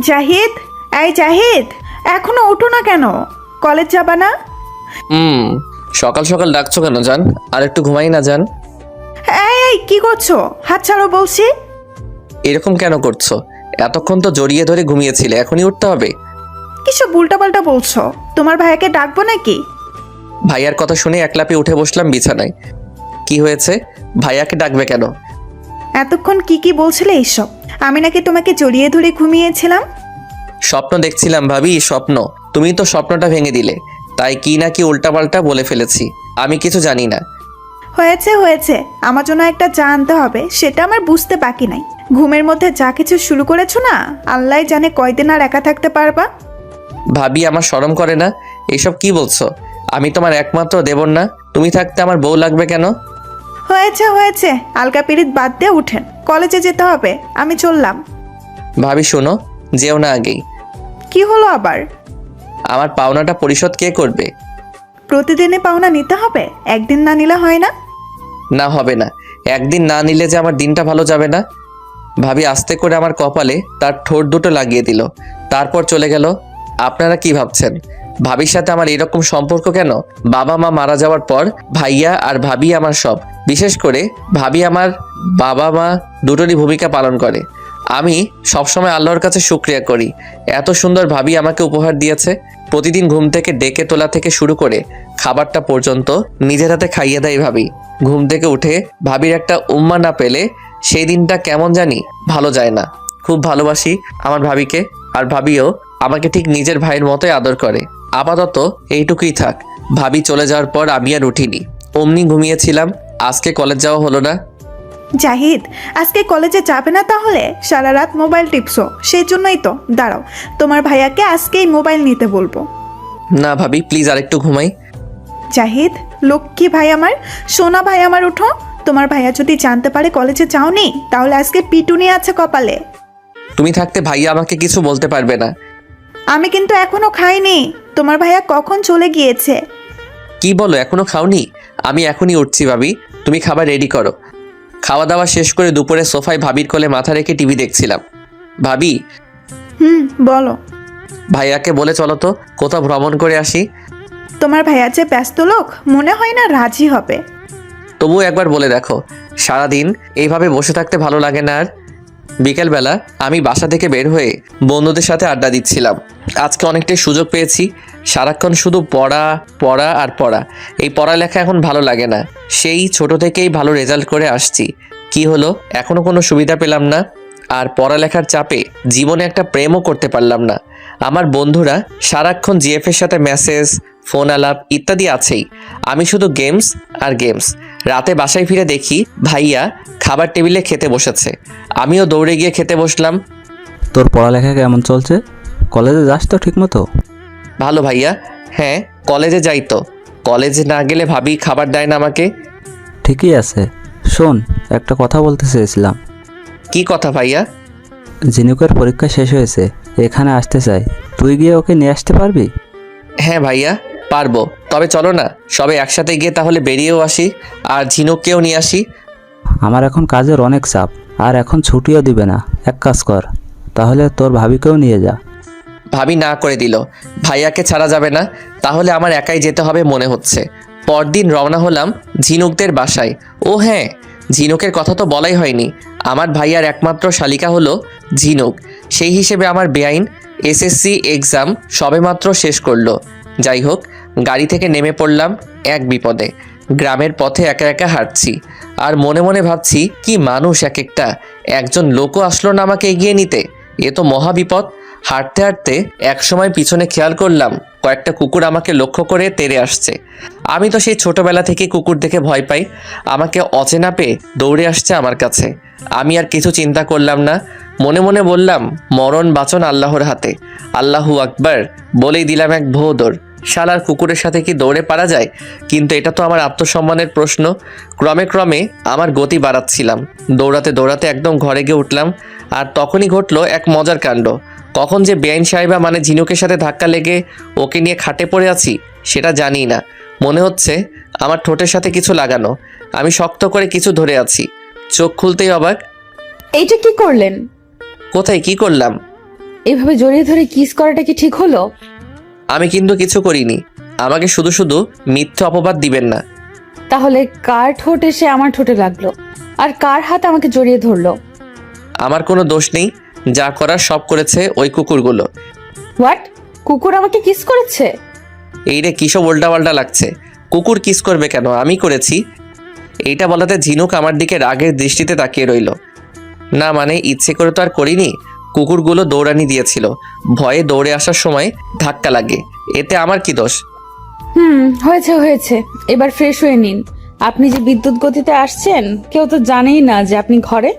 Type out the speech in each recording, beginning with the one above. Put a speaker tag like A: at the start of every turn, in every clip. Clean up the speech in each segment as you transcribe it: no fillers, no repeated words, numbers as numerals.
A: জাহিদ, এই জাহিদ, এখনো ওঠো না কেন? কলেজ যাবা না?
B: হুম। সকাল সকাল ডাকছো কেন জান? আর একটু ঘুমাই না জান?
A: এই কি করছো? হাত ছাড়ো বলছি।
B: এরকম কেন করছো? এতক্ষণ তো জড়িয়ে ধরে ঘুমিয়েছিলে, এখনই উঠতে হবে?
A: কিসব উল্টাপাল্টা বলছো? তোমার ভাইয়াকে ডাকবো নাকি?
B: ভাইয়ার কথা শুনে একলাপে উঠে বসলাম বিছানায়। কি হয়েছে? ভাইয়াকে ডাকবে কেন?
A: এতক্ষণ কি বলছিলে এইসব? আমি নাকি তোমাকে জড়িয়ে ধরে ঘুমিয়েছিলাম?
B: স্বপ্ন দেখছিলাম ভাবি, স্বপ্ন। তুমি তো স্বপ্নটা ভেঙে দিলে, তাই কি না কি উল্টাপাল্টা বলে ফেলেছি। আমি কিছু জানি না।
A: হয়েছে হয়েছে, আমার জন্য একটা চা আনতে হবে, সেটা আমার বুঝতে বাকি নাই। ঘুমের মধ্যে যা কিছু শুরু করেছো না, আল্লাহ জানে কয়দিন আর একা থাকতে পারবা।
B: ভাবি, আমার শরম করে না? এসব কি বলছো? আমি তোমার একমাত্র দেবর না? তুমি থাকতে আমার বউ লাগবে কেন?
A: হয়েছে হয়েছে, আলকা পিরিত বাদ দিয়ে উঠেন, কলেজে যেতে হবে, আমি চললাম।
B: ভাবি শোনো, যেও না আগেই।
A: কি হলো আবার?
B: আমার পাওনাটা পরিশোধ কে করবে?
A: প্রতিদিনে পাওনা নিতে হবে, একদিন না নিলে হয় না?
B: না, হবে না। একদিন না নিলে যে আমার দিনটা ভালো যাবে না। ভাবি আস্তে করে আমার কপালে তার ঠোঁট দুটো লাগিয়ে দিল, তারপর চলে গেল। আপনারা কি ভাবছেন ভাবির সাথে আমার এরকম সম্পর্ক কেন? বাবা মা মারা যাওয়ার পর ভাইয়া আর ভাবি আমার সব। বিশেষ করে ভাবি আমার বাবা মা দুটোরই ভূমিকা পালন করে। আমি সবসময় আল্লাহর কাছে শুকরিয়া করি, এত সুন্দর ভাবি আমাকে উপহার দিয়েছে। প্রতিদিন ঘুম থেকে ডেকে তোলা থেকে শুরু করে খাবারটা পর্যন্ত নিজের হাতে খাইয়ে দেয় ভাবি। ঘুম থেকে উঠে ভাবির একটা উম্মা না পেলে সেই দিনটা কেমন জানি ভালো যায় না। খুব ভালোবাসি আমার ভাবিকে, আর ভাবিও আমাকে ঠিক নিজের ভাইয়ের মতোই আদর করে। আপাতত এইটুকুই থাক। ভাবি চলে যাওয়ার পর আমি আর উঠিনি, অমনি ঘুমিয়েছিলাম। আজকে কলেজ যাওয়া হলো না।
A: জাহিদ, আজকে কলেজে যাবে না তাহলে? সারা রাত মোবাইল টিপছো, সেই জন্যই তো। দাঁড়াও, তোমার ভাইয়াকে আজকেই মোবাইল নিতে বলবো।
B: না ভাবি, প্লিজ আরেকটু ঘুমাই।
A: জাহিদ, লক্ষ্মী ভাই আমার, সোনা ভাই আমার, উঠো। তোমার ভাইয়া যদি জানতে পারে কলেজে যাওনি, তাহলে আজকে পিটুনি আছে কপালে।
B: তুমি থাকতে ভাইয়া আমাকে কিছু বলতে পারবে না।
A: আমি কিন্তু এখনো খাইনি, তোমার ভাইয়া কখন চলে গিয়েছে।
B: কি বলো, এখনো খাওনি? আমি এখনই উঠছি ভাবি, তুমি খাবার রেডি করো। খাওয়া দাওয়া শেষ করে দুপুরে সোফায় ভাবির কোলে মাথা রেখে টিভি দেখছিলাম। ভাবি,
A: বলো।
B: ভাইয়াকে বলে চলো তো কোথাও ভ্রমণ করে আসি।
A: তোমার ভাইয়া যে ব্যস্ত লোক, মনে হয় না রাজি হবে।
B: তবুও একবার বলে দেখো। সারাদিন এইভাবে বসে থাকতে ভালো লাগে না আর। বিকেলবেলা আমি বাসা থেকে বের হয়ে বন্ধুদের সাথে আড্ডা দিচ্ছিলাম। আজকে অনেকটাই সুযোগ পেয়েছি। সারাক্ষণ শুধু পড়া পড়া আর পড়া। এই পড়ালেখা এখন ভালো লাগে না। সেই ছোট থেকেই ভালো রেজাল্ট করে আসছি, কি হলো এখনো কোনো সুবিধা পেলাম না। আর পড়ালেখার চাপে জীবনে একটা প্রেমও করতে পারলাম না। আমার বন্ধুরা সারাক্ষণ জিএফের সাথে মেসেজ, ফোন আলাপ ইত্যাদি আছেই। আমি শুধু গেমস আর গেমস। রাতে বাসায় ফিরে দেখি ভাইয়া খাবার টেবিলে খেতে বসেছে। আমিও দৌড়ে গিয়ে খেতে বসলাম।
C: তোর পড়ালেখা কেমন চলছে? কলেজে যাস তো ঠিক মতো?
B: ভালো ভাইয়া, হ্যাঁ কলেজে যাই তো। কলেজে না গেলে ভাবি খাবার দেয় না আমাকে।
C: ঠিকই আছে। শোন, একটা কথা বলতে চেয়েছিলাম।
B: কি কথা ভাইয়া?
C: ঝিনুকের পরীক্ষা শেষ হয়েছে, এখানে আসতে চাই। তুই গিয়ে ওকে নিয়ে আসতে পারবি?
B: হ্যাঁ ভাইয়া, পারবো। তবে চলো না সবাই একসাথে গিয়ে তাহলে বেরিয়েও আসি, আর ঝিনুককেও নিয়ে আসি।
C: আমার এখন কাজের অনেক চাপ, আর এখন ছুটিও দিবে না। এক কাজ কর, তাহলে তোর ভাবিকেও নিয়ে যা।
B: ভাবি না করে দিল। ভাইয়াকে ছাড়া যাবে না, তাহলে আমার একাই যেতে হবে মনে হচ্ছে। পরদিন রওনা হলাম ঝিনুকদের বাসায়। ও হ্যাঁ, ঝিনুকের কথা তো বলাই হয়নি। আমার ভাইয়ার একমাত্র শালিকা হলো ঝিনুক। সেই হিসেবে আমার বেআইন এসএসসি এক্সাম সবেমাত্র শেষ করলো। যাই হোক, গাড়ি থেকে নেমে পড়লাম এক বিপদে। গ্রামের পথে একা একা হাঁটছি, আর মনে মনে ভাবছি কি মানুষ এক একটা। একজন লোকও আসলো না আমাকে এগিয়ে নিতে, এ তো মহা বিপদ। হাঁটতে হাঁটতে একসময় পিছনে খেয়াল করলাম কয়েকটা কুকুর আমাকে লক্ষ্য করে তেড়ে আসছে। আমি তো সেই ছোটবেলা থেকে কুকুর দেখে ভয় পাই। আমাকে অচেনা পেয়ে দৌড়ে আসছে আমার কাছে। আমি আর কিছু চিন্তা করলাম না, মনে মনে বললাম মরণ বাঁচন আল্লাহর হাতে, আল্লাহু আকবার বলেই দিলাম এক ভৌ দৌড়। শালার কুকুরের সাথে কি দৌড়ে পারা যায়? কিন্তু এটা তো আমার আত্মসম্মানের প্রশ্ন। ক্রমে ক্রমে আমার গতি বাড়াচ্ছিলাম। দৌড়াতে দৌড়াতে একদম ঘরে গিয়ে উঠলাম। আর তখনই ঘটলো এক মজার কাণ্ড। কখন যে বেআইন সাহেবা মানে ঝিনুকের সাথে ধাক্কা লেগে ওকে নিয়ে খাটে পড়ে আছি সেটা জানি না। মনে হচ্ছে আমার ঠোঁটের সাথে কিছু লাগানো। আমি শক্ত করে কিছু ধরে আছি। চোখ খুলতেই অবাক।
D: এইটা কি করলেন?
B: কোথায় কি করলাম?
D: এভাবে জড়িয়ে ধরে কিস করাটা কি ঠিক হলো?
B: আমি কিন্তু কিছু করিনি। আমাকে শুধু শুধু মিথ্যে অপবাদ দিবেন না।
D: তাহলে কার ঠোঁট এসে আমার ঠোঁটে লাগলো, আর কার হাত আমাকে জড়িয়ে ধরলো?
B: আমার কোনো দোষ নেই, যা করার সব করেছে ওই কুকুরগুলো।
D: হোয়াট? কুকুর আমাকে কিস করেছে?
B: এই রে, কিসব উল্টাপাল্টা লাগছে। কুকুর কিস করবে কেন? আমি করেছি। এইটা বলাতে ঝিনুক আমার দিকে রাগের দৃষ্টিতে তাকিয়ে রইল। না মানে ইচ্ছে করে তো আর করিনি। কুকুরগুলো দৌড়ানি দিয়েছিল, ভয়ে দৌড়ে আসার সময় ধাক্কা লাগে, এতে আমার কি দোষ?
D: হয়েছে হয়েছে, এবার ফ্রেশ হয়ে নিন। আপনি যে বিদ্যুৎ গতিতে আসছেন, কেউ তো জানেই না যে আপনি ঘরে।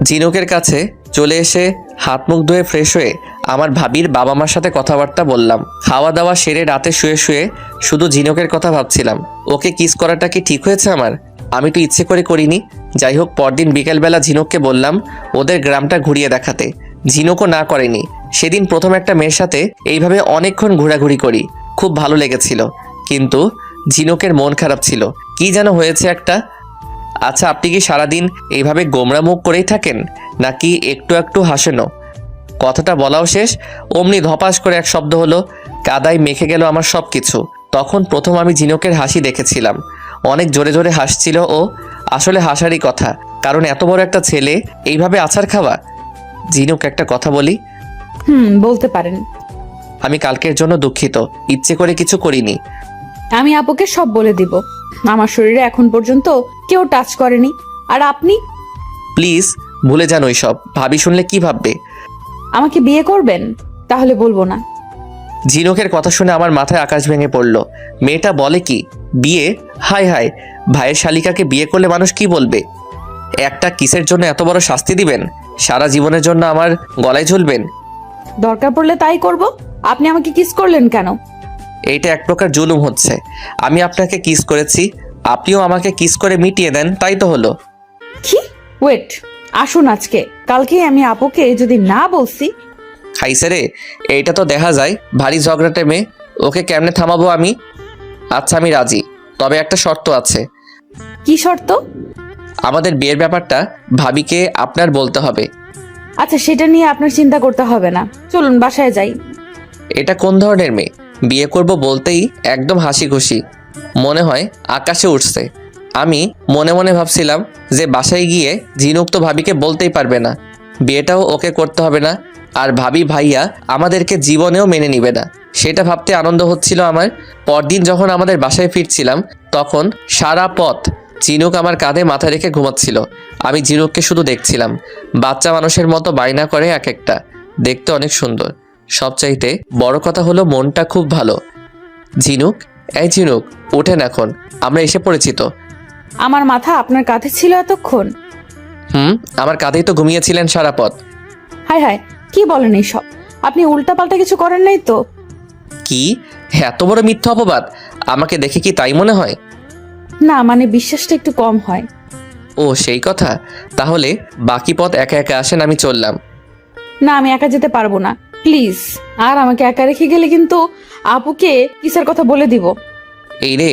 B: ঝিনুকের কাছে চলে এসে হাত মুখ ধুয়ে ফ্রেশ হয়ে আমার ভাবির বাবা মার সাথে কথাবার্তা বললাম। খাওয়া দাওয়া সেরে রাতে শুয়ে শুয়ে শুধু ঝিনুকের কথা ভাবছিলাম। ওকে কিস করাটা কি ঠিক হয়েছে আমার? আমি তো ইচ্ছে করে করিনি। যাই হোক, পরদিন বিকেলবেলা ঝিনুককে বললাম ওদের গ্রামটা ঘুরিয়ে দেখাতে। ঝিনুকও না করেনি। সেদিন প্রথম একটা মেয়ের সাথে এইভাবে অনেকক্ষণ ঘোরাঘুরি করি, খুব ভালো লেগেছিল। কিন্তু ঝিনুকের মন খারাপ ছিল, কি যেন হয়েছে একটা। আচ্ছা, আপনি কি সারাদিন এইভাবে গোমরা মুখ করেই থাকেন, নাকি একটু একটু হাসেনও? কথাটা বলাও শেষ, অমনি ধপাস করে এক শব্দ হলো, কাদায় মেখে গেল আমার সব কিছু। তখন প্রথম আমি ঝিনুকের হাসি দেখেছিলাম। অনেক জোরে জোরে হাসছিল ও। আসলে হাসারই কথা, কারণ এত বড় একটা ছেলে এইভাবে আছাড় খাওয়া। ঝিনুক, একটা কথা বলি?
D: বলতে পারেন।
B: আমি কালকের জন্য দুঃখিত, ইচ্ছে করে কিছু করিনি।
D: আমি আপুকে সব বলে দিব। আমার শরীরে এখন পর্যন্ত কেউ টাচ করেনি। আর আপনি?
B: প্লিজ ভুলে যান ওইসব। ভাবি শুনলে কি ভাববে?
D: আমাকে বিয়ে করবেন? তাহলে বলবো না।
B: ঝিনুকের কথা শুনে আমার মাথায় আকাশ ভেঙে পড়ল। মেয়েটা বলে কি বিয়ে? হায় হায়, ভাইয়ের শালিকাকে বিয়ে করলে মানুষ কি বলবে? একটা কিসের জন্য এত বড় শাস্তি দিবেন? সারা জীবনের জন্য আমার গলায় ঝুলবেন?
D: দরকার পড়লে তাই করব। আপনি আমাকে কিস করলেন কেন?
B: এইটা এক প্রকার জুলুম হচ্ছে। আমি আপনাকে কিস করেছি, আপনিও আমাকে কিস করে মিটিয়ে দেন, তাই তো হলো।
D: কি? ওয়েট, আসুন আজকে। কালকেই আমি আপুকে যদি না বলছি।
B: খাইছে রে, এইটা তো দেখা যায় ভারী ঝগড়াটে মেয়ে। ওকে কেমনে থামাবো আমি? আচ্ছা, আমি রাজি, তবে একটা শর্ত আছে।
D: কি শর্ত?
B: আমাদের বিয়ের ব্যাপারটা ভাবিকে আপনার বলতে হবে।
D: আচ্ছা, সেটা নিয়ে আপনার চিন্তা করতে হবে না। চলুন বাসায় যাই।
B: এটা কোন ধরনের মেয়ে? বিয়ে করব বলতেই একদম হাসি খুশি, মনে হয় আকাশে উঠছে। আমি মনে মনে ভাবছিলাম যে বাসায় গিয়ে ঝিনুক তো ভাবিকে বলতেই পারবে না, বিয়েটাও ওকে করতে হবে না, আর ভাবি ভাইয়া আমাদেরকে জীবনেও মেনে নিবে না। সেটা ভাবতে আনন্দ হচ্ছিল আমার। পরদিন যখন আমাদের বাসায় ফিরছিলাম, তখন সারা পথ ঝিনুক আমার কাঁধে মাথা রেখে ঘুমাচ্ছিল। আমি ঝিনুককে শুধু দেখছিলাম। বাচ্চা মানুষের মতো বায়না করে এক একটা, দেখতে অনেক সুন্দর। সবচাইতে বড় কথা হলো মনটা খুব ভালো। ঝিনুক, এই ঝিনুক, ওঠেন, এখন আমরা এসে পড়েছি তো।
D: আমার মাথা আপনার কাঁধে ছিল এতক্ষণ?
B: আমার কাঁধেই তো ঘুমিয়েছিলেন সারা পথ।
D: হায় হায়, কি বলেন এইসব? আপনি উল্টাপাল্টা কিছু করেন নাই তো?
B: কি এত বড় মিথ্যা অপবাদ? আমাকে দেখে কি তাই মনে হয়?
D: না মানে বিশ্বাসটা একটু কম হয়।
B: ও সেই কথা, তাহলে বাকি পথ একা একা আসেন, আমি চললাম।
D: না, আমি একা যেতে পারবো না, প্লিজ। আর আমাকে একা রেখে গেলে কিন্তু আপুকে কিসের কথা বলে দিব।
B: এই রে,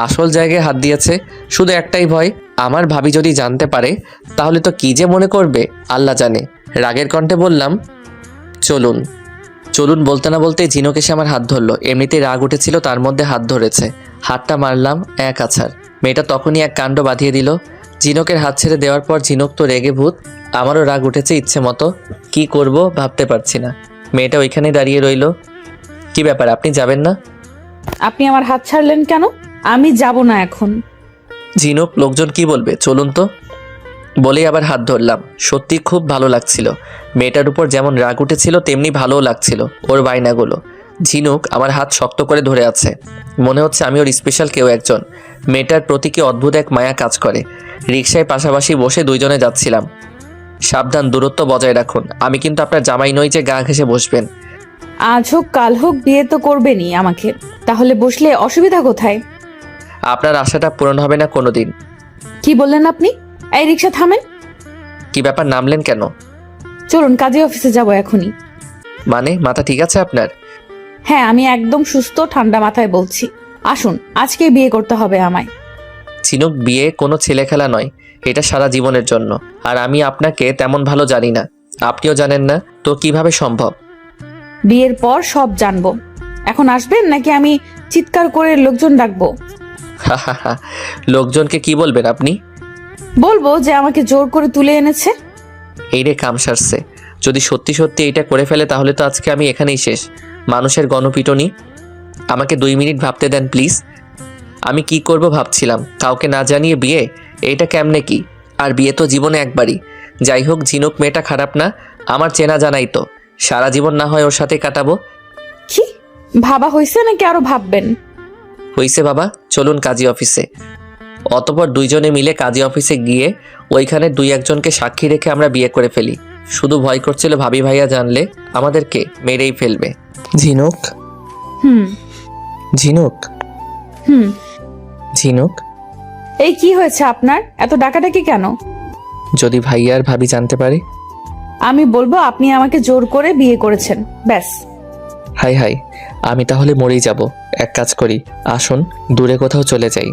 B: আসল জায়গায় হাত দিয়েছে। শুধু একটাই ভয়, আমার ভাবি যদি জানতে পারে তাহলে তো কি যে মনে করবে আল্লাহ জানে। রাগের কণ্ঠে বললাম, চলুন। চলুন বলতে না বলতে ঝিনুক এসে আমার হাত ধরলো। এমনিতেই রাগ উঠেছিল, তার মধ্যে হাত ধরেছে। হাতটা মারলাম এক আছাড়। মেয়েটা তখনই এক কাণ্ড বাঁধিয়ে দিল। ঝিনুকের হাত ছেড়ে দেওয়ার পর ঝিনুক তো রেগে ভূত। আমারও রাগ উঠেছে ইচ্ছে মতো। কি করব ভাবতে পারছি না। মেয়েটা ওইখানেই দাঁড়িয়ে রইল। কি ব্যাপার, আপনি যাবেন না?
D: আপনি আমার হাত ছাড়লেন কেন? আমি যাব না এখন।
B: ঝিনুক, লোকজন কি বলবে, চলুন তো। বলেই আবার হাত ধরলাম। সত্যি খুব ভালো লাগছিল। মেয়েটার উপর যেমন রাগ উঠেছিল তেমনি ভালোও লাগছিল ওর বায়নাগুলো। ঝিনুক আমার হাত শক্ত করে ধরে আছে, মনে হচ্ছে আমি ওর স্পেশাল কেউ একজন। মেয়েটার প্রতি কি অদ্ভুত এক মায়া কাজ করে। রিকশায় পাশাপাশি বসে দুইজনে যাচ্ছিলাম। সাবধান, দূরত্ব বজায় রাখুন। আমি কিন্তু আপনার জামাই নই যে গা ঘেঁষে বসবেন।
D: আজ হোক কাল হোক বিয়ে তো করবেনই আমাকে, তাহলে বসলে অসুবিধা কোথায়?
B: আপনার আশাটা পূরণ হবে না কোনোদিন।
D: কি বললেন আপনি? এই রিক্সা থামেন।
B: কি ব্যাপার, নামলেন কেন?
D: চলুন, কাজে অফিসে যাব এখনই।
B: মানে মাথা ঠিক আছে আপনার?
D: হ্যাঁ, আমি একদম সুস্থ ঠান্ডা মাথায় বলছি। আসুন, আজকেই বিয়ে করতে হবে আমায়।
B: ঝিনুক, বিয়ে কোনো ছেলে খেলা নয়, এটা সারা জীবনের জন্য। আর আমি আপনাকে তেমন ভালো জানি না, আপনিও জানেন না, তো কিভাবে সম্ভব?
D: বিয়ের পর সব জানবো। এখন আসবেন নাকি আমি চিৎকার করে লোকজন ডাকবো?
B: হাহাহা, লোকজনকে কি বলবেন আপনি?
D: বলবো যে আমাকে জোর করে তুলে এনেছে।
B: এই রে কাম সারছে। যদি সত্যি সত্যি এইটা করে ফেলে তাহলে তো আজকে আমি এখানেই শেষ। মানুষের গণপিটনি। আমাকে 2 মিনিট ভাবতে দেন প্লিজ। আমি কি করব ভাবছিলাম, কাউকে না জানিয়ে বিয়ে? এইটা কেমনে কি? আর বিয়ে তো জীবনে একবারই। যাই হোক, ঝিনুক মেয়েটা খারাপ না, আমার চেনা জানাই তো। সারা জীবন না হয় ওর সাথে কাটাবো।
D: কি ভাবা হয়েছে নাকি আরো ভাববেন?
B: হইছে বাবা, চলুন কাজী অফিসে। অতঃপর দুইজনে মিলে কাজী অফিসে গিয়ে ওইখানে 2-1জনকে সাক্ষী রেখে আমরা বিয়ে করে ফেলি। শুধু ভয় করছিল ভাবি ভাইয়া জানলে আমাদেরকে মেরেই ফেলবে। ঝিনুক,
D: হুম
B: ঝিনুক,
D: হুম
B: ঝিনুক।
D: এই কি হয়েছে আপনার? এত ডাকাডাকি কেন?
B: যদি ভাইয়া আর ভাবি জানতে পারে?
D: আমি বলবো আপনি আমাকে জোর করে বিয়ে করেছেন, ব্যাস।
B: হাই হাই, আমি তাহলে মরেই যাব। এক কাজ করি, আসুন দূরে কোথাও চলে যাই।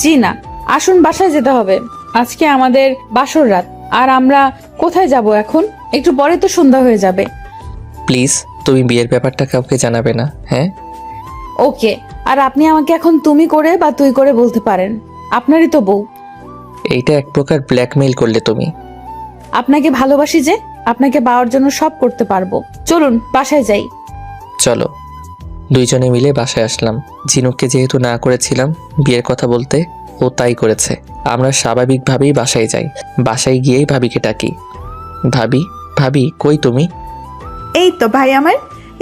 D: জি না, আসুন বাসায় যেতে হবে। আজকে আমাদের বাসর রাত। আর আমরা কোথায় যাব এখন? একটু পরে তো সন্ধ্যা হয়ে যাবে।
B: প্লিজ, তুমি বিয়ের ব্যাপারটা কাউকে জানাবে না, হ্যাঁ?
D: ওকে। আর আপনি আমাকে এখন তুমি করে বা তুই করে বলতে পারেন, আপনারই তো বউ।
B: এইটা এক প্রকার ব্ল্যাকমেইল করলে তুমি।
D: আপনাকে ভালোবাসি যে, আপনাকে পাওয়ার জন্য সব করতে পারবো। চলুন বাসায় যাই।
B: চলো। দুইজনে মিলে বাসায় আসলাম। ঝিনুককে যেহেতু না করেছিলাম বিয়ের কথা বলতে, ও তাই করেছে। আমরা স্বাভাবিকভাবেই বাসায় যাই। বাসায় গিয়েই ভাবিকে ডাকি। ভাবি, ভাবি কই তুমি?
A: এই তো ভাই আমার,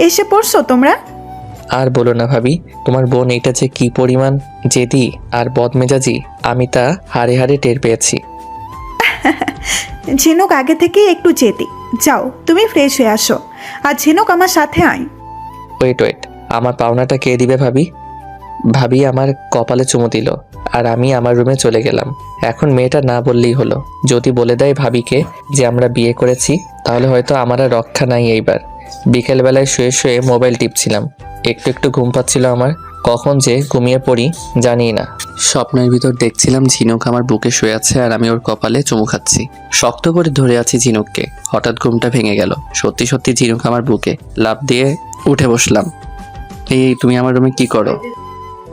A: এসে পড়ছো তোমরা?
B: আর বলো না ভাবি, তোমার বোন এইটা যে কি পরিমাণ জেদি আর বদমেজাজি, আমি তা হাড়ে হাড়ে টের পেয়েছি।
A: ঝিনুক আগে থেকেই একটু জেদি। যাও তুমি ফ্রেশ হয়ে আসো, আর ঝিনুক আমার সাথে আয়।
B: ওয়েট ওয়েট, আমার পাওনাটা কে দিবে ভাবি? ভাবি আমার কপালে চুমু দিল, আর আমি আমার রুমে চলে গেলাম। এখন মেয়েটা না বললেই হলো। যদি বলে দেয় ভাবিকে যে আমরা বিয়ে করেছি, তাহলে হয়তো আমার আর রক্ষা নাই এইবার। বিকেলবেলায় শুয়ে শুয়ে মোবাইল টিপছিলাম, একটু একটু ঘুম পাচ্ছিল আমার। কখন যে ঘুমিয়ে পড়ি জানি না। স্বপ্নের ভিতর দেখছিলাম ঝিনুক আমার বুকে শুয়ে আছে আর আমি ওর কপালে চুমু খাচ্ছি। শক্ত করে ধরে আছি ঝিনুককে। হঠাৎ ঘুমটা ভেঙে গেল। সত্যি সত্যি ঝিনুক আমার বুকে। লাফ দিয়ে উঠে বসলাম। এই তুমি আমার রুমে কি করো?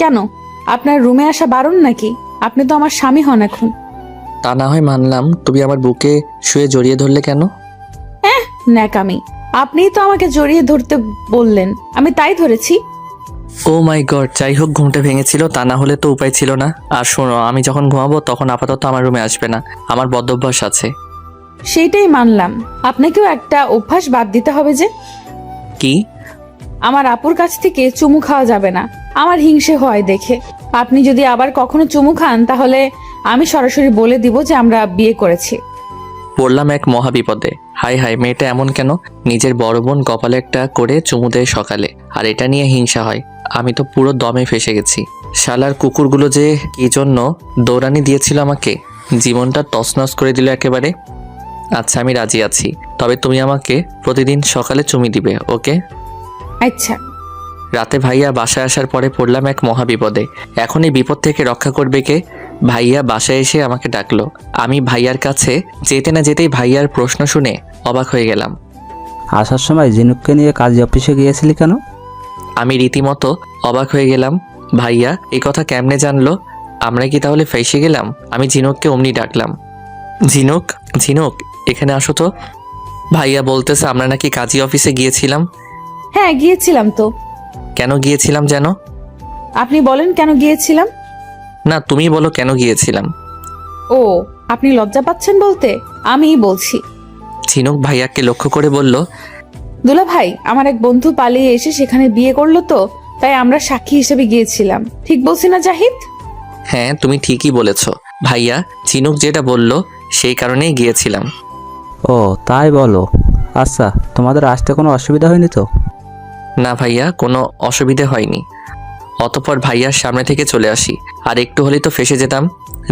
D: কেন, আপনার রুমে আসা বারণ নাকি? আপনি তো আমার স্বামী হন এখন।
B: তা না হয় মানলাম, তুমি আমার বুকে শুয়ে জড়িয়ে ধরলে কেন?
D: ন্যাকামি। আপনিই তো আমাকে জড়িয়ে ধরতে বললেন, আমি তাই ধরেছি।
B: ও মাই গড, যাই হোক ঘুমটা ভেঙেছিল, তা না হলে তো উপায় ছিল না। আর শোনো, আমি যখন ঘুমাবো তখন আপাতত আমার রুমে আসবে না, আমার বদভ্যাস আছে।
D: সেইটাই মানলাম, আপনাকেও একটা অভ্যাস বাদ দিতে হবে যে।
B: কি?
D: আমার আপুর কাছ থেকে চুমু খাওয়া যাবে না, আমার হিংসে হয় দেখে। আপনি যদি আবার কখনো চুমু খান তাহলে আমি সরাসরি বলে দিব যে আমরা বিয়ে করেছি।
B: পড়লাম এক মহাবিপদে। হাই হাই, মেয়েটা এমন কেন? নিজের বড় বোন কপালে একটা করে চুমু দেয় সকালে, আর এটা নিয়ে হিংসা হয়। আমি তো পুরো দমে ফেসে গেছি। শালার কুকুরগুলো যে কি জন্য দৌড়ানি দিয়েছিল আমাকে, জীবনটা তছনছ করে দিল একেবারে। আচ্ছা আমি রাজি আছি, তবে তুমি আমাকে প্রতিদিন সকালে চুমি দিবে, ওকে?
D: আচ্ছা।
B: রাতে ভাইয়া বাসায় আসার পরে পড়লাম এক মহাবিপদে। এখন এই বিপদ থেকে রক্ষা করবে কে? ভাইয়া বাসায় এসে আমাকে ডাকলো। আমি ভাইয়ার কাছে যেতে না যেতেই ভাইয়ার প্রশ্ন শুনে অবাক হয়ে গেলাম।
C: আসার সময় ঝিনুককে নিয়ে কাজী অফিসে গিয়েছিলি কেন?
B: আমি রীতিমতো অবাক হয়ে গেলাম। ভাইয়া এই কথা কেমনে জানলো? আমরা কি তাহলে ফেঁসে গেলাম? আমি ঝিনুককে অমনি ডাকলাম। ঝিনুক, ঝিনুক এখানে আসো তো। ভাইয়া বলতেছে আমরা নাকি কাজী অফিসে গিয়েছিলাম।
D: হ্যাঁ গিয়েছিলাম তো।
B: কেন গিয়েছিলাম যেন?
D: আপনি বলেন কেন গিয়েছিলাম।
B: না, তুমি বলো কেন গিয়েছিলাম।
D: ও, আপনি লজ্জা পাচ্ছেন বলতে? আমিই বলছি।
B: ঝিনুক ভাইয়াকে লক্ষ্য করে বলল,
D: দুলা ভাই, আমার এক বন্ধু পালিয়ে এসে সেখানে বিয়ে করলো, তো তাই আমরা সাক্ষী হিসেবে গিয়েছিলাম। ঠিক বলছি না জাহিদ?
B: হ্যাঁ তুমি ঠিকই বলেছ ভাইয়া, ঝিনুক যেটা বলল সেই কারণেই গিয়েছিলাম।
C: ও তাই বলো। আচ্ছা, তোমাদের আসতে কোনো অসুবিধা হয়নি তো?
B: না ভাইয়া, কোনো অসুবিধে হয়নি। অতঃপর ভাইয়ার সামনে থেকে চলে আসি, আর একটু হলেই তো ফেসে যেতাম।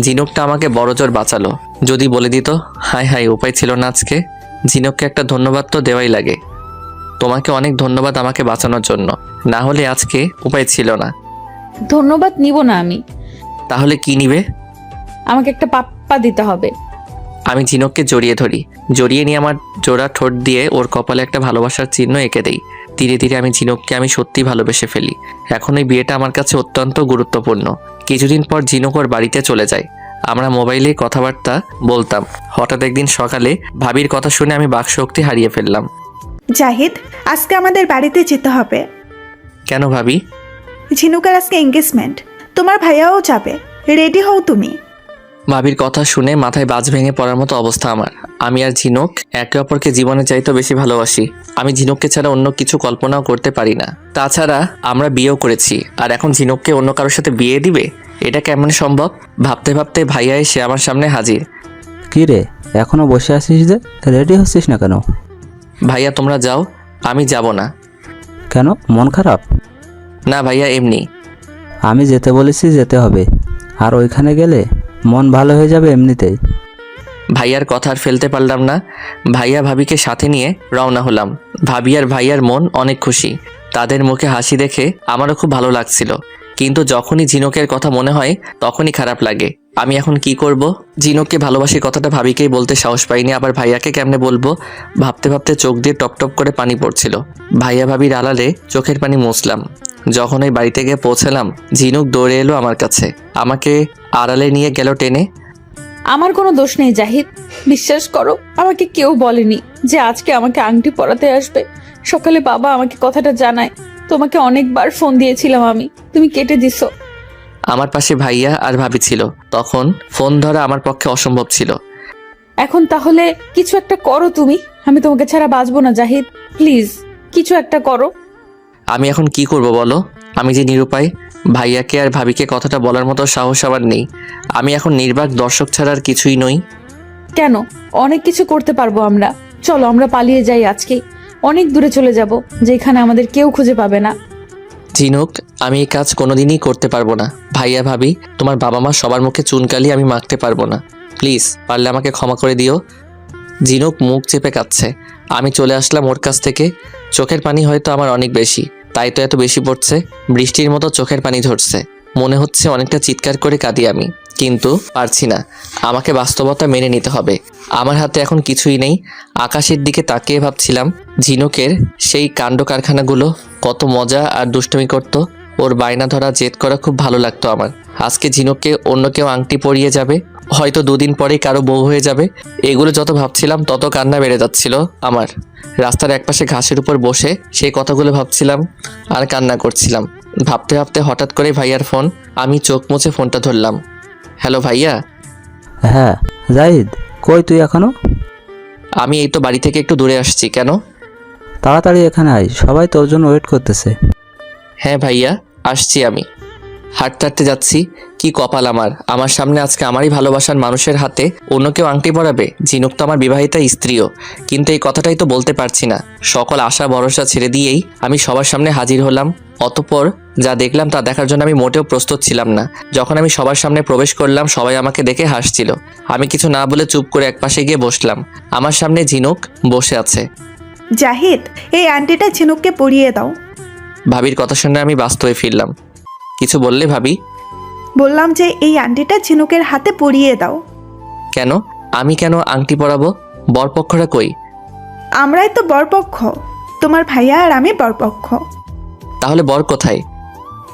B: ঝিনুকটা আমাকে বড় জোর বাঁচালো। যদি বলে দিত, হাই হাই, উপায় ছিল না আজকে। ঝিনুককে একটা ধন্যবাদ তো দেওয়াই লাগে। তোমাকে অনেক ধন্যবাদ আমাকে বাঁচানোর জন্য, না হলে আজকে উপায় ছিল না।
D: ধন্যবাদ নিব না আমি।
B: তাহলে কি নিবে?
D: আমাকে একটা পাপ্পা দিতে হবে।
B: আমি ঝিনুককে জড়িয়ে ধরি। জড়িয়ে নিয়ে আমার জোড়া ঠোঁট দিয়ে ওর কপালে একটা ভালোবাসার চিহ্ন এঁকে দেই। ধীরে ধীরে আমি ঝিনুককে আমি সত্যিই ভালোবেসে ফেলি। এখন এই বিয়েটা আমার কাছে অত্যন্ত গুরুত্বপূর্ণ। কিছুদিন পর ঝিনুক ওর বাড়িতে চলে যায়। আমরা মোবাইলে কথাবার্তা বলতাম। হঠাৎ একদিন সকালে ভাবির কথা শুনে আমি বাকশক্তি হারিয়ে ফেললাম।
A: জাহিদ, আজকে আমাদের বাড়িতে যেতে হবে।
B: কেন ভাবি?
A: ঝিনুকের আজকে এঙ্গেজমেন্ট, তোমার ভাইয়াও যাবে, রেডি হও তুমি।
B: ভাবির কথা শুনে মাথায় বাজ ভেঙে পড়ার মতো অবস্থা আমার। আমি আর ঝিনুক একে অপরকে জীবনে চাইতেও বেশি ভালোবাসি। আমি ঝিনুককে ছাড়া অন্য কিছু কল্পনাও করতে পারি না। তাছাড়া আমরা বিয়েও করেছি, আর এখন ঝিনুককে অন্য কারোর সাথে বিয়ে দিবে? এটা কেমন সম্ভব? ভাবতে ভাবতে ভাইয়া এসে আমার সামনে হাজির।
C: কি রে, এখনো বসে আছিস যে? রেডি হচ্ছিস না কেন?
B: ভাইয়া তোমরা যাও, আমি যাব না।
C: কেন, মন খারাপ?
B: না ভাইয়া, এমনি।
C: আমি যেতে বলেছি, যেতে হবে। আর ওইখানে গেলে মন ভালো হয়ে যাবে এমনিতেই।
B: ভাইয়ার কথা আর ফেলতে পারলাম না। ভাইয়া ভাবিকে সাথে নিয়ে রওনা হলাম। ভাবি আর ভাইয়ার মন অনেক খুশি। তাদের মুখে হাসি দেখে আমারও খুব ভালো লাগছিল। কিন্তু যখনই ঝিনুকের কথা মনে হয় তখনই খারাপ লাগে। আমি এখন কি করব? ঝিনুককে ভালোবাসি কথাটা ভাবিকেই বলতে সাহস পাইনি, আবার ভাইয়াকে কেমনে বলবো? ভাবতে ভাবতে চোখ দিয়ে টপ টপ করে পানি পড়ছিল। ভাইয়া ভাবির আড়ালে চোখের পানি মুছলাম। যখন ওই বাড়িতে গিয়ে পৌঁছালাম, ঝিনুক দৌড়ে এলো আমার কাছে, আমাকে আড়ালে নিয়ে গেল টেনে।
D: আমার কোনো দোষ নেই জাহিদ, বিশ্বাস করো, আমাকে কেউ বলেনি যে আজকে আমাকে আংটি পরাতে আসবে। সকালে বাবা আমাকে কথাটা জানায়। তোমাকে অনেকবার ফোন দিয়েছিলাম আমি, তুমি কেটে দিছো।
B: আমার পাশে ভাইয়া আর ভাবি ছিল। তখন ফোন ধরা আমার পক্ষে অসম্ভব ছিল।
D: এখন তাহলে কিছু একটা করো তুমি, আমি তোমাকে ছাড়া বাঁচবো না জাহিদ, প্লিজ কিছু একটা করো।
B: আমি এখন কি করব বলো? আমি যে নিরুপায়। ভাইয়াকে আর ভাবিকে কথাটা বলার মতো সাহস আমার নেই। আমি এখন নির্বাক দর্শক ছাড়া আর কিছুই নই।
D: কেন, অনেক কিছু করতে পারবো আমরা। চলো আমরা পালিয়ে যাই আজকেই, অনেক দূরে চলে যাব, যেখানে আমাদের কেউ খুঁজে পাবে না।
B: ঝিনুক, আমি এই কাজ কোনোদিনই করতে পারবো না। ভাইয়া ভাবি, তোমার বাবা মা সবার মুখে চুনকালি আমি মাখতে পারবো না। প্লিজ, পারলে আমাকে ক্ষমা করে দিও। ঝিনুক মুখ চেপে কাঁদছে। আমি চলে আসলাম ওর কাছ থেকে। চোখের পানি হয়তো আমার অনেক বেশি, তাই তো এত বেশি পড়ছে। বৃষ্টির মতো চোখের পানি ঝরছে। মনে হচ্ছে অনেকটা চিৎকার করে কাঁদি আমি, কিন্তু পারছি না। আমাকে বাস্তবতা মেনে নিতে হবে। আমার হাতে এখন কিছুই নেই। আকাশের দিকে তাকিয়ে ভাবছিলাম ঝিনুকের সেই কাণ্ড কারখানাগুলো কত মজা আর দুষ্টুমি করত। ওর বায়না ধরা জেদ করা খুব ভালো লাগতো আমার। আজকে ঝিনুককে অন্য কেউ আংটি পরিয়ে যাবে, হয়তো দুদিন পরেই কারো বউ হয়ে যাবে। এগুলো যত ভাবছিলাম তত কান্না বেড়ে যাচ্ছিল আমার। রাস্তার একপাশে ঘাসের উপর বসে সেই কথাগুলো ভাবছিলাম আর কান্না করছিলাম। ভাবতে ভাবতে হঠাৎ করে ভাইয়ার ফোন। আমি চোখ মুছে ফোনটা ধরলাম। হ্যালো ভাইয়া।
C: হ্যাঁ জাহিদ, কই তুই এখনো?
B: আমি এই তো বাড়ি থেকে একটু দূরে আসছি। কেন?
C: তাড়াতাড়ি এখানে আয়, সবাই তোর জন্য ওয়েট করতেছে।
B: হ্যাঁ ভাইয়া, আসছি। আমি হাঁটতে হাঁটতে যাচ্ছি। কি কপাল আমার, আমার সামনে আজকে আমারই ভালোবাসার মানুষের হাতে অন্য কেউ আংটি পরাবে। ঝিনুক তো আমার বিবাহিতা স্ত্রীও, কিন্তু এই কথাটাই তো বলতে পারছি না। সকল আশা ভরসা ছেড়ে দিয়েই আমি সবার সামনে হাজির হলাম। অতঃপর যা দেখলাম তা দেখার জন্য আমি মোটেও প্রস্তুত ছিলাম না। যখন আমি সবার সামনে প্রবেশ করলাম, সবাই আমাকে দেখে হাসছিল। আমি কিছু না বলে চুপ করে একপাশে গিয়ে বসলাম। আমার সামনে ঝিনুক বসে আছে।
A: জাহিদ, এই আন্টিটা ঝিনুককে পরিয়ে দাও।
B: ভাবির কথা শুনে আমি বাস্তবে ফিরলাম। কিছু বললে ভাবি?
A: বললাম যে এই আন্টিটা ঝিনুকের হাতে পরিয়ে দাও।
B: কেন? আমি কেন আংটি পরাবো? বরপক্ষরা কই?
A: আমরাই তো বরপক্ষ, তোমার ভাইয়া আর আমি বরপক্ষ।
B: তাহলে বর কোথায়?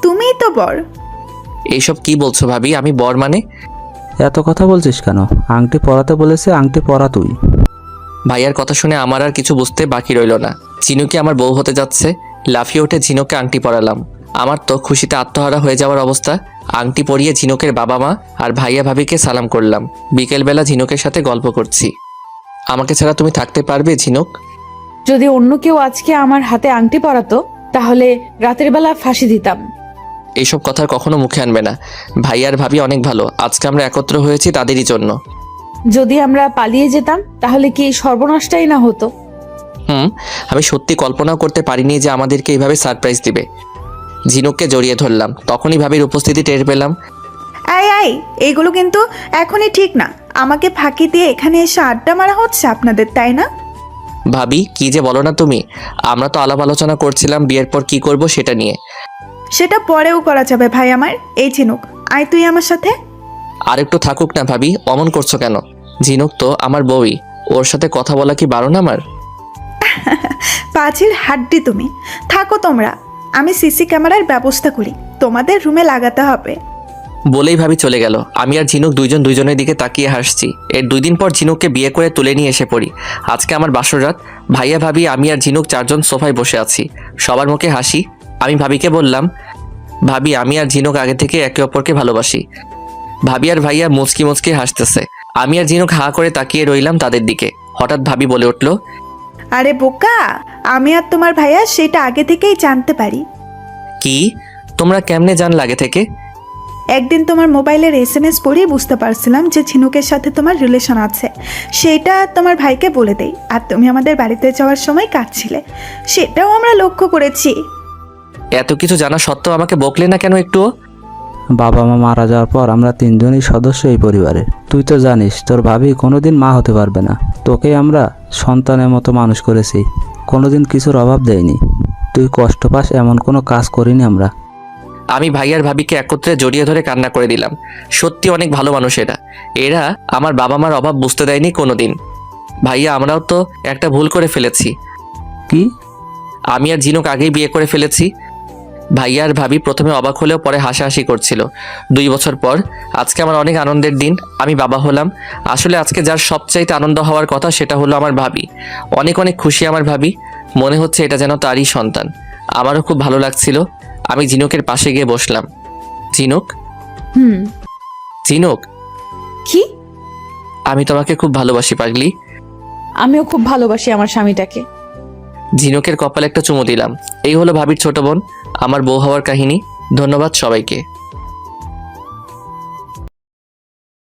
A: তুমিই তো বর।
B: এইসব কি বলছো ভাবি? আমি বর মানে?
C: এত কথা বলছিস কেন? আংটি পরাতে বলেছে, আংটি পরা তুই।
B: ভাইয়ার কথা শুনে আমার আর কিছু বুঝতে বাকি রইল না। ঝিনুকি আমার বউ হতে যাচ্ছে। লাফিয়ে উঠে ঝিনুককে আংটি পরালাম। আমার তো খুশিতে আত্মহারা হয়ে যাওয়ার অবস্থা। আংটি পরিয়ে ঝিনুকের বাবা মা আর ভাইয়া ভাবিকে সালাম করলাম। বিকেলবেলা ঝিনুকের সাথে গল্প করছি। আমাকে ছাড়া তুমি থাকতে পারবে ঝিনুক?
D: যদি অন্য কেউ আজকে আমার হাতে আংটি পরাতো তাহলে রাতের বেলা ফাঁসি দিতাম।
B: এইসব কথা কখনো মুখে আনবে না। ভাইয়ার ভাবি অনেক ভালো, আজকে আমরা একত্র হয়েছি তাদেরই জন্য।
D: যদি আমরা পালিয়ে যেতাম তাহলে কি এই সর্বনাশটাই না হতো?
B: আমি সত্যি কল্পনাও করতে পারিনি যে আমাদেরকে এইভাবে সারপ্রাইজ দিবে। ঝিনুককে জড়িয়ে ধরলাম, তখনই ভাবির উপস্থিতি টের পেলাম।
A: আই, এইগুলো কিন্তু এখনই ঠিক না। আমাকে ফাঁকি দিয়ে এখানে এসে আড্ডা মারা হচ্ছে আপনাদের, তাই না?
B: ভাবি, কি যে বলো না তুমি। আমরা তো আলাপ আলোচনা করছিলাম বিয়ের পর কি করব সেটা নিয়ে।
A: সেটা পরেও করা যাবে ভাই আমার। এই ঝিনুক, আয় তুই আমার সাথে।
B: আর একটু থাকুক না ভাবি, অমন করছো কেন? ঝিনুক তো আমার বউই, ওর সাথে কথা বলা কি বারণ আমার?
A: পাঁচিল হাড্ডি তুমি। থাকো তোমরা, আমি সিসি ক্যামেরার ব্যবস্থা করি, তোমাদের রুমে লাগাতে হবে।
B: বলেই ভাবি চলে গেল। আমি আর ঝিনুক দুজনের দিকে তাকিয়ে হাসছি। এর 2 দিন পর ঝিনুককে বিয়ে করে তুলে নিয়ে এসে পড়ি। আজকে আমার বাসর রাত। ভাইয়া ভাবি আমি আর ঝিনুক 4 জন সোফায় বসে আছি। সবার মুখে হাসি। আমি ভাবিকে বললাম, ভাবি আমি আর ঝিনুক আগে থেকে একে অপরকে ভালোবাসি। ভাবি আর ভাইয়া মুচকি মুচকি হাসতেছে। আমি আর ঝিনুক হাঁ করে তাকিয়ে রইলাম তাদের দিকে। হঠাৎ ভাবি বলে উঠল,
A: আরে বোকা, আমি আর তোমার ভাইয়া সেটা আগে থেকেই জানতে পারি।
B: কি? তোমরা কেমনে জানলে আগে থেকে?
A: একদিন তোমার মোবাইলের SMS পড়েই বুঝতে পারছিলাম যে ঝিনুকের সাথে তোমার রিলেশন আছে। সেটা তোমার ভাইকে বলে দেই, আর তুমি আমাদের বাড়িতে যাওয়ার সময় কাঁদছিলে, সেটাও আমরা লক্ষ্য করেছি।
B: এত কিছু জানা সত্ত্বেও আমাকে বকলে না কেন একটুও?
C: বাবা মা মারা যাওয়ার পর আমরা 3 জনই সদস্য এই পরিবারের। তুই তো জানিস তোর ভাবি কোনোদিন মা হতে পারবে না। তোকে আমরা সন্তানের মতো মানুষ করেছি, কোনোদিন কিছুর অভাব দেয়নি। তুই কষ্ট পাস এমন কোনো কাজ করিনি আমরা।
B: আমি ভাইয়ার ভাবিকে একত্রে জড়িয়ে ধরে কান্না করে দিলাম। সত্যি অনেক ভালো মানুষ এরা। এরা আমার বাবা মার অভাব বুঝতে দেয়নি কোনোদিন। ভাইয়া আমরাও তো একটা ভুল করে ফেলেছি।
C: কি?
B: আমি আর ঝিনুক আগেই বিয়ে করে ফেলেছি। ভাইয়া আর ভাবি প্রথমে অবাক হলেও পরে হাসাহাসি করছিল। 2 বছর পর আজকে আমার অনেক আনন্দের দিন। আমি বাবা হলাম। আসলে আজকে যার সবচাইতে আনন্দ হওয়ার কথা সেটা হলো আমার ভাবি। অনেক অনেক খুশি আমার ভাবি। মনে হচ্ছে এটা যেন তারই সন্তান। আমারও খুব ভালো লাগছিল। আমি ঝিনুকের পাশে গিয়ে বসলাম। ঝিনুক, ঝিনুক,
D: কি?
B: আমি তোমাকে খুব ভালোবাসি পাগলি।
D: আমিও খুব ভালোবাসি আমার স্বামীটাকে।
B: ঝিনুকের কপালে একটা চুমু দিলাম। এই হলো ভাবির ছোট বোন, আমার বউ হওয়ার কাহিনী। ধন্যবাদ সবাইকে।